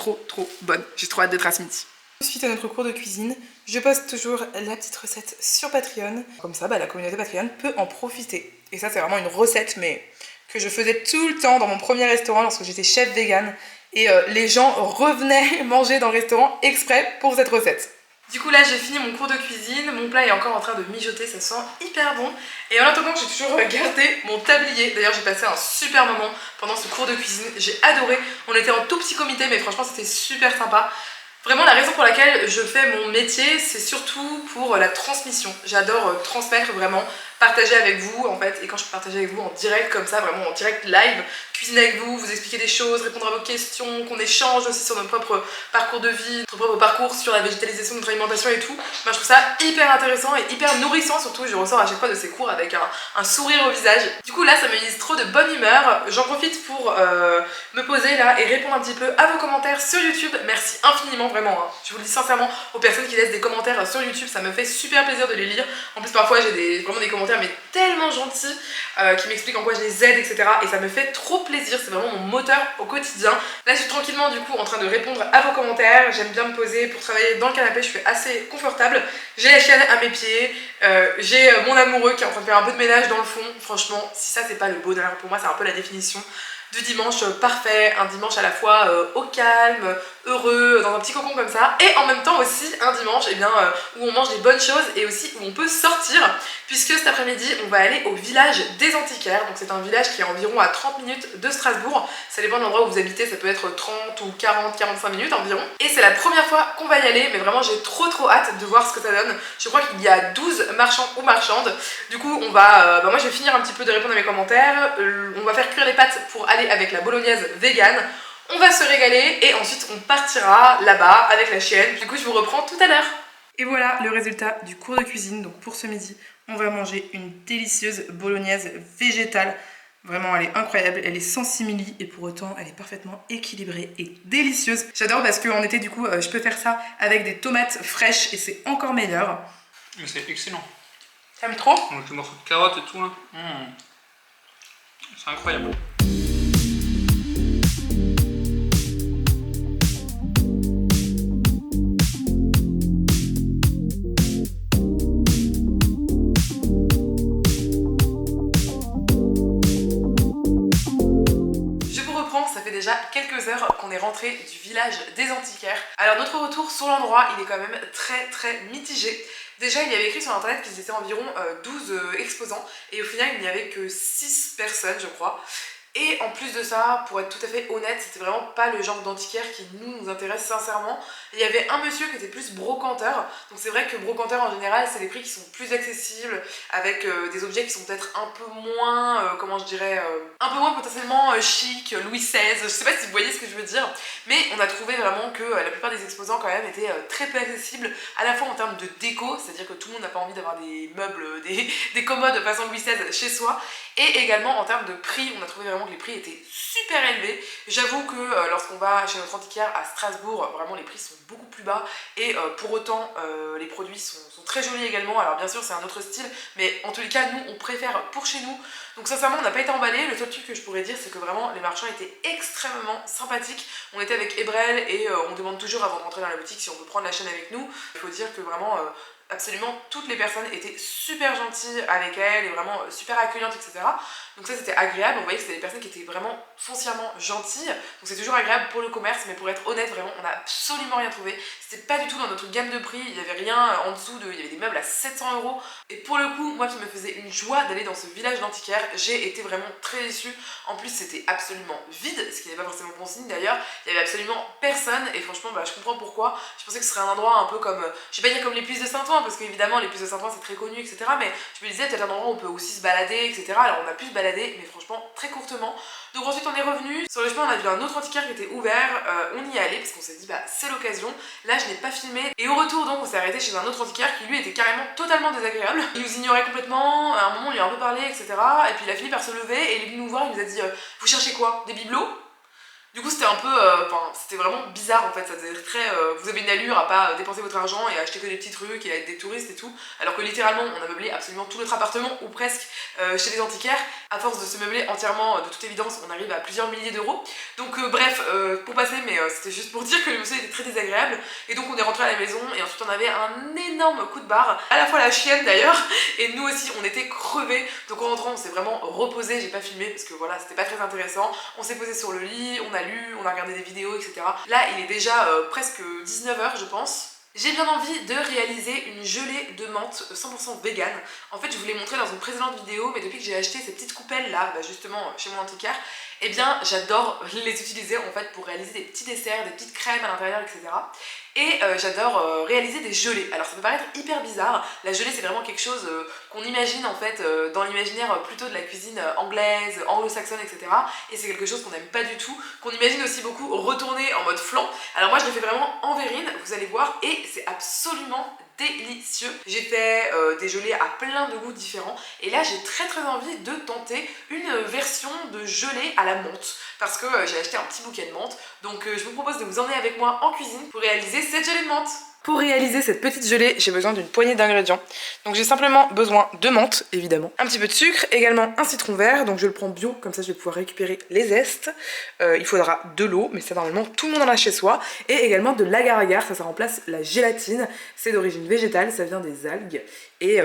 bonne. J'ai trop hâte d'être à ce midi. Suite à notre cours de cuisine, je poste toujours la petite recette sur Patreon. Comme ça, bah, la communauté Patreon peut en profiter. Et ça c'est vraiment une recette mais que je faisais tout le temps dans mon premier restaurant lorsque j'étais chef vegan et les gens revenaient manger dans le restaurant exprès pour cette recette. Du coup là j'ai fini mon cours de cuisine, mon plat est encore en train de mijoter, ça sent hyper bon. Et en attendant j'ai toujours gardé mon tablier, d'ailleurs j'ai passé un super moment pendant ce cours de cuisine, j'ai adoré. On était en tout petit comité mais franchement c'était super sympa. Vraiment la raison pour laquelle je fais mon métier c'est surtout pour la transmission. J'adore transmettre vraiment, partager avec vous en fait, et quand je peux partager avec vous en direct comme ça, vraiment en direct live, cuisiner avec vous, vous expliquer des choses, répondre à vos questions, qu'on échange aussi sur notre propre parcours de vie, notre propre parcours sur la végétalisation de notre alimentation et tout, ben, je trouve ça hyper intéressant et hyper nourrissant, surtout je ressors à chaque fois de ces cours avec un sourire au visage. Du coup là ça me mise trop de bonne humeur, j'en profite pour me poser là et répondre un petit peu à vos commentaires sur YouTube. Merci infiniment vraiment, hein. Je vous le dis sincèrement aux personnes qui laissent des commentaires sur YouTube, ça me fait super plaisir de les lire. En plus parfois j'ai vraiment des commentaires mais tellement gentils qui m'expliquent en quoi je les aide, etc. Et ça me fait trop plaisir, c'est vraiment mon moteur au quotidien. Là je suis tranquillement du coup en train de répondre à vos commentaires, j'aime bien me poser pour travailler dans le canapé, je suis assez confortable. J'ai la chienne à mes pieds, j'ai mon amoureux qui est en train de faire un peu de ménage dans le fond. Franchement si ça c'est pas le bonheur, pour moi c'est un peu la définition du dimanche parfait, un dimanche à la fois au calme, heureux, dans un petit cocon comme ça, et en même temps aussi un dimanche où on mange des bonnes choses et aussi où on peut sortir, puisque cet après-midi on va aller au village des Antiquaires. Donc c'est un village qui est environ à 30 minutes de Strasbourg, ça dépend de l'endroit où vous habitez, ça peut être 30 ou 40-45 minutes environ, et c'est la première fois qu'on va y aller, mais vraiment j'ai trop hâte de voir ce que ça donne. Je crois qu'il y a 12 marchands ou marchandes, du coup on va, moi je vais finir un petit peu de répondre à mes commentaires, on va faire cuire les pâtes pour aller avec la bolognaise vegan. On va se régaler et ensuite on partira là-bas avec la chienne. Du coup je vous reprends tout à l'heure. Et voilà le résultat du cours de cuisine. Donc pour ce midi on va manger une délicieuse bolognaise végétale. Vraiment elle est incroyable, elle est sans simili et pour autant elle est parfaitement équilibrée et délicieuse. J'adore parce qu'en été du coup je peux faire ça avec des tomates fraîches et c'est encore meilleur. Mais c'est excellent. T'aimes trop? Avec le morceau de carotte et tout là. C'est incroyable. Ça fait déjà quelques heures qu'on est rentré du village des Antiquaires. Alors notre retour sur l'endroit il est quand même très mitigé. Déjà il y avait écrit sur internet qu'ils étaient environ 12 exposants et au final il n'y avait que 6 personnes je crois. Et en plus de ça, pour être tout à fait honnête, c'était vraiment pas le genre d'antiquaire qui nous intéresse sincèrement. Il y avait un monsieur qui était plus brocanteur, donc c'est vrai que brocanteur en général c'est des prix qui sont plus accessibles, avec des objets qui sont peut-être un peu moins, comment je dirais, un peu moins potentiellement chic, Louis XVI, je sais pas si vous voyez ce que je veux dire, mais on a trouvé vraiment que la plupart des exposants quand même étaient très peu accessibles, à la fois en termes de déco, c'est-à-dire que tout le monde n'a pas envie d'avoir des meubles, des commodes façon Louis XVI chez soi, et également en termes de prix, on a trouvé vraiment que les prix étaient super élevés. J'avoue que lorsqu'on va chez notre antiquaire à Strasbourg, vraiment les prix sont beaucoup plus bas, et pour autant les produits sont très jolis également. Alors bien sûr c'est un autre style, mais en tous les cas nous on préfère pour chez nous. Donc sincèrement on n'a pas été emballé. Le seul truc que je pourrais dire c'est que vraiment les marchands étaient extrêmement sympathiques. On était avec Ebrel et on demande toujours avant de rentrer dans la boutique si on peut prendre la chaîne avec nous. Il faut dire que vraiment absolument toutes les personnes étaient super gentilles avec elle et vraiment super accueillantes, etc. Donc ça c'était agréable, on voyait que c'était des personnes qui étaient vraiment foncièrement gentilles, donc c'est toujours agréable pour le commerce, mais pour être honnête vraiment on n'a absolument rien trouvé, c'était pas du tout dans notre gamme de prix, il n'y avait rien en dessous il y avait des meubles à 700 €, et pour le coup moi qui me faisais une joie d'aller dans ce village d'antiquaire, j'ai été vraiment très déçue. En plus c'était absolument vide, ce qui n'est pas forcément bon signe d'ailleurs, il y avait absolument personne, et franchement je comprends pourquoi. Je pensais que ce serait un endroit un peu comme, je vais pas dire comme les Puces de Saint-Ouen, parce qu'évidemment les Puces de Saint-Ouen c'est très connu, etc. Mais je me disais peut-être un endroit où on peut aussi se balader, etc. Alors on a pu se balader, mais franchement très courtement. Donc ensuite on est revenu, sur le chemin on a vu un autre antiquaire qui était ouvert, on y est allé parce qu'on s'est dit bah c'est l'occasion. Là je n'ai pas filmé, et au retour donc on s'est arrêté chez un autre antiquaire qui lui était carrément totalement désagréable. Il nous ignorait complètement, à un moment on lui a un peu parlé, etc. Et puis il a fini par se lever et il est venu nous voir, il nous a dit vous cherchez quoi? Des bibelots? Du coup c'était un peu, c'était vraiment bizarre en fait, ça faisait très, vous avez une allure à pas dépenser votre argent et à acheter que des petits trucs et à être des touristes et tout, alors que littéralement on a meublé absolument tout notre appartement, ou presque, chez les antiquaires. À force de se meubler entièrement, de toute évidence on arrive à plusieurs milliers d'euros. Donc bref, pour passer, mais c'était juste pour dire que le monsieur était très désagréable, et donc on est rentré à la maison, et ensuite on avait un énorme coup de barre, à la fois la chienne d'ailleurs, et nous aussi on était crevés, donc en rentrant on s'est vraiment reposé, j'ai pas filmé parce que voilà c'était pas très intéressant, on s'est posé sur le lit, on a lu, on a regardé des vidéos, etc. Là il est déjà presque 19 h je pense. J'ai bien envie de réaliser une gelée de menthe 100% vegan. En fait je vous l'ai montré dans une précédente vidéo, mais depuis que j'ai acheté ces petites coupelles là, justement chez mon antiquaire, eh bien j'adore les utiliser en fait pour réaliser des petits desserts, des petites crèmes à l'intérieur, etc. Et j'adore réaliser des gelées. Alors ça peut paraître hyper bizarre, la gelée c'est vraiment quelque chose qu'on imagine en fait dans l'imaginaire plutôt de la cuisine anglaise, anglo-saxonne, etc. Et c'est quelque chose qu'on n'aime pas du tout, qu'on imagine aussi beaucoup retourné en mode flan. Alors moi je le fais vraiment en verrine, vous allez voir, et c'est absolument délicieux. J'ai fait des gelées à plein de goûts différents, et là j'ai très envie de tenter une version de gelée à la menthe, parce que j'ai acheté un petit bouquet de menthe, donc je vous propose de vous emmener avec moi en cuisine pour réaliser cette gelée de menthe. Pour réaliser cette petite gelée, j'ai besoin d'une poignée d'ingrédients. Donc j'ai simplement besoin de menthe, évidemment, un petit peu de sucre, également un citron vert, donc je le prends bio, comme ça je vais pouvoir récupérer les zestes. Il faudra de l'eau, mais ça normalement tout le monde en a chez soi, et également de l'agar-agar, ça remplace la gélatine, c'est d'origine végétale, ça vient des algues, et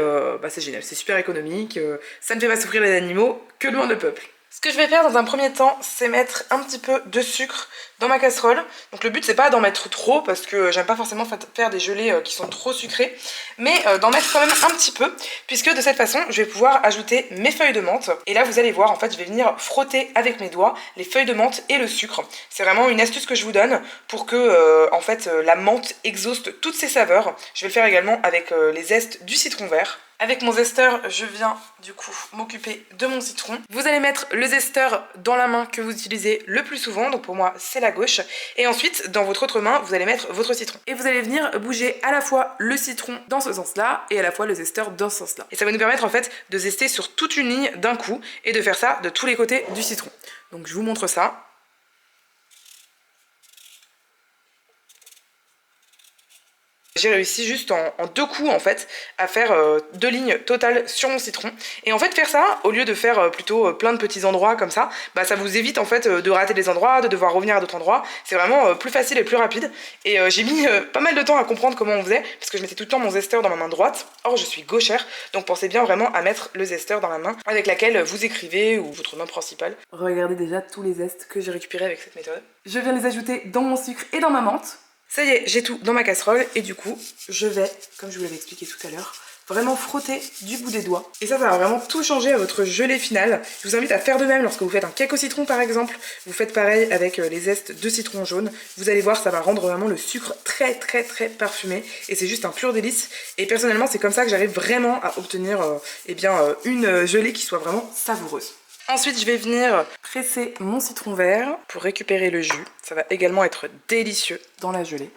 c'est génial, c'est super économique, ça ne fait pas souffrir les animaux, que demande le peuple. Ce que je vais faire dans un premier temps, c'est mettre un petit peu de sucre dans ma casserole. Donc le but c'est pas d'en mettre trop parce que j'aime pas forcément faire des gelées qui sont trop sucrées, mais d'en mettre quand même un petit peu, puisque de cette façon je vais pouvoir ajouter mes feuilles de menthe. Et là vous allez voir, en fait je vais venir frotter avec mes doigts les feuilles de menthe et le sucre. C'est vraiment une astuce que je vous donne pour que en fait la menthe exhauste toutes ses saveurs. Je vais le faire également avec les zestes du citron vert. Avec mon zesteur, je viens du coup m'occuper de mon citron. Vous allez mettre le zesteur dans la main que vous utilisez le plus souvent, donc pour moi c'est la gauche. Et ensuite, dans votre autre main, vous allez mettre votre citron. Et vous allez venir bouger à la fois le citron dans ce sens-là et à la fois le zesteur dans ce sens-là. Et ça va nous permettre en fait de zester sur toute une ligne d'un coup et de faire ça de tous les côtés du citron. Donc je vous montre ça. J'ai réussi juste en 2 coups en fait à faire 2 lignes totales sur mon citron. Et en fait faire ça, au lieu de faire plutôt plein de petits endroits comme ça, ça vous évite en fait de rater des endroits, de devoir revenir à d'autres endroits. C'est vraiment plus facile et plus rapide. Et j'ai mis pas mal de temps à comprendre comment on faisait, parce que je mettais tout le temps mon zesteur dans ma main droite. Or je suis gauchère, donc pensez bien vraiment à mettre le zesteur dans la main avec laquelle vous écrivez, ou votre main principale. Regardez déjà tous les zestes que j'ai récupérés avec cette méthode. Je viens les ajouter dans mon sucre et dans ma menthe. Ça y est, j'ai tout dans ma casserole et du coup, je vais, comme je vous l'avais expliqué tout à l'heure, vraiment frotter du bout des doigts. Et ça va vraiment tout changer à votre gelée finale. Je vous invite à faire de même lorsque vous faites un cake au citron par exemple. Vous faites pareil avec les zestes de citron jaune. Vous allez voir, ça va rendre vraiment le sucre très parfumé. Et c'est juste un pur délice. Et personnellement, c'est comme ça que j'arrive vraiment à obtenir une gelée qui soit vraiment savoureuse. Ensuite, je vais venir presser mon citron vert pour récupérer le jus. Ça va également être délicieux dans la gelée.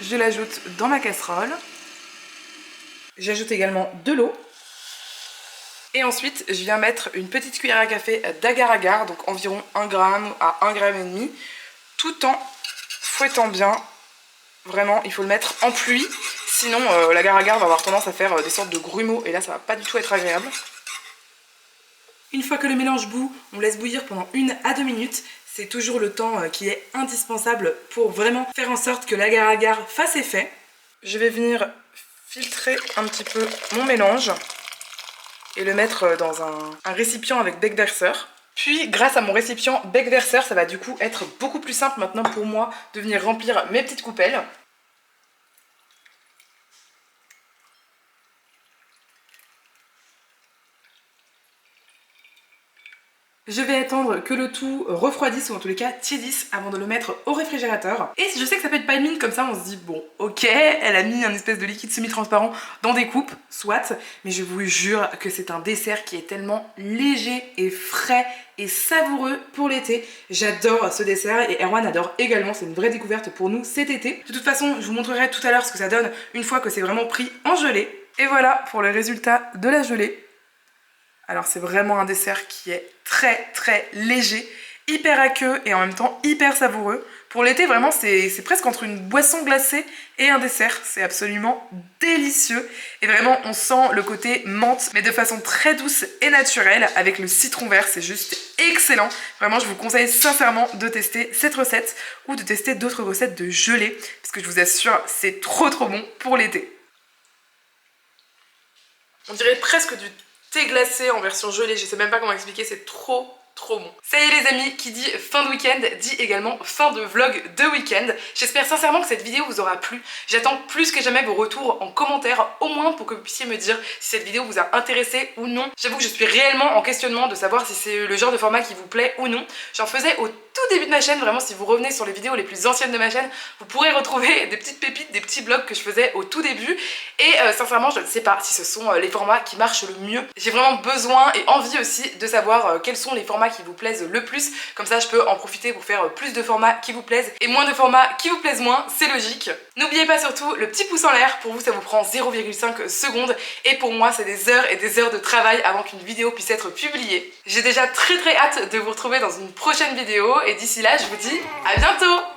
Je l'ajoute dans ma casserole. J'ajoute également de l'eau. Et ensuite, je viens mettre une petite cuillère à café d'agar-agar, donc environ 1 g à 1,5 g, tout en fouettant bien. Vraiment, il faut le mettre en pluie, sinon l'agar-agar va avoir tendance à faire des sortes de grumeaux, et là, ça va pas du tout être agréable. Une fois que le mélange bout, on laisse bouillir pendant 1 à 2 minutes. C'est toujours le temps qui est indispensable pour vraiment faire en sorte que l'agar-agar fasse effet. Je vais venir filtrer un petit peu mon mélange et le mettre dans un récipient avec bec verseur. Puis grâce à mon récipient bec verseur, ça va du coup être beaucoup plus simple maintenant pour moi de venir remplir mes petites coupelles. Je vais attendre que le tout refroidisse ou en tous les cas tiédisse avant de le mettre au réfrigérateur. Et je sais que ça peut être pas mine comme ça, on se dit bon ok, elle a mis un espèce de liquide semi-transparent dans des coupes, soit, mais je vous jure que c'est un dessert qui est tellement léger et frais et savoureux pour l'été. J'adore ce dessert et Erwan adore également, c'est une vraie découverte pour nous cet été. De toute façon, je vous montrerai tout à l'heure ce que ça donne une fois que c'est vraiment pris en gelée. Et voilà pour le résultat de la gelée. Alors c'est vraiment un dessert qui est très léger, hyper aqueux et en même temps hyper savoureux. Pour l'été vraiment c'est presque entre une boisson glacée et un dessert, c'est absolument délicieux. Et vraiment on sent le côté menthe mais de façon très douce et naturelle avec le citron vert, c'est juste excellent. Vraiment je vous conseille sincèrement de tester cette recette ou de tester d'autres recettes de gelée parce que je vous assure c'est trop bon pour l'été. On dirait presque du thé glacé en version gelée, je sais même pas comment expliquer, c'est trop bon. Ça y est les amis, qui dit fin de week-end dit également fin de vlog de week-end. J'espère sincèrement que cette vidéo vous aura plu. J'attends plus que jamais vos retours en commentaire, au moins pour que vous puissiez me dire si cette vidéo vous a intéressé ou non. J'avoue que je suis réellement en questionnement de savoir si c'est le genre de format qui vous plaît ou non. J'en faisais au tout début de ma chaîne, vraiment si vous revenez sur les vidéos les plus anciennes de ma chaîne, vous pourrez retrouver des petites pépites, des petits vlogs que je faisais au tout début. Et sincèrement je ne sais pas si ce sont les formats qui marchent le mieux. J'ai vraiment besoin et envie aussi de savoir quels sont les formats qui vous plaisent le plus, comme ça je peux en profiter pour faire plus de formats qui vous plaisent et moins de formats qui vous plaisent moins, c'est logique. N'oubliez pas surtout le petit pouce en l'air, pour vous ça vous prend 0,5 secondes et pour moi c'est des heures et des heures de travail avant qu'une vidéo puisse être publiée. J'ai déjà très hâte de vous retrouver dans une prochaine vidéo et d'ici là je vous dis à bientôt.